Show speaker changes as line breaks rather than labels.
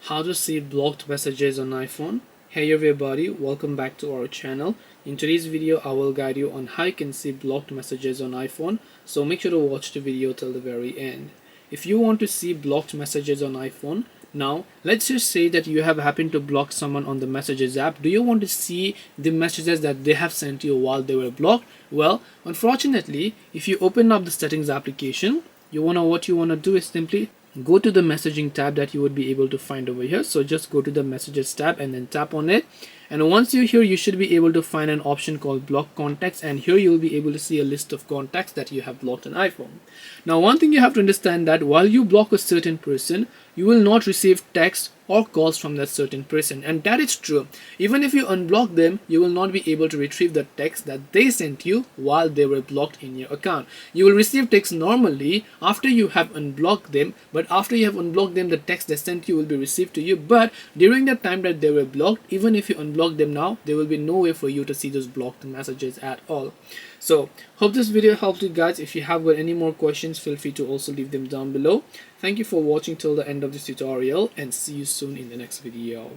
how to see blocked messages on iPhone. Hey everybody, welcome back to our channel. In today's video I will guide you on how you can see blocked messages on iPhone, so make sure to watch the video till the very end. If you want to see blocked messages on iPhone, now let's just say that you have happened to block someone on the messages app. Do you want to see the messages that they have sent you while they were blocked? Well, unfortunately, if you open up the settings application, what you want to do is simply go to the messaging tab that you would be able to find over here. So just go to the messages tab and then tap on it, and once you're here you should be able to find an option called block contacts, and here you'll be able to see a list of contacts that you have blocked on iPhone. Now one thing you have to understand, that while you block a certain person, you will not receive text or calls from that certain person, and that is true. Even if you unblock them, you will not be able to retrieve the text that they sent you while they were blocked in your account. You will receive text normally after you have unblocked them, but after you have unblocked them, the text they sent you will be received to you. But during the time that they were blocked, even if you unblock them now, there will be no way for you to see those blocked messages at all. So hope this video helped you guys. If you have got any more questions, feel free to also leave them down below. Thank you for watching till the end of this tutorial, and see you soon in the next video.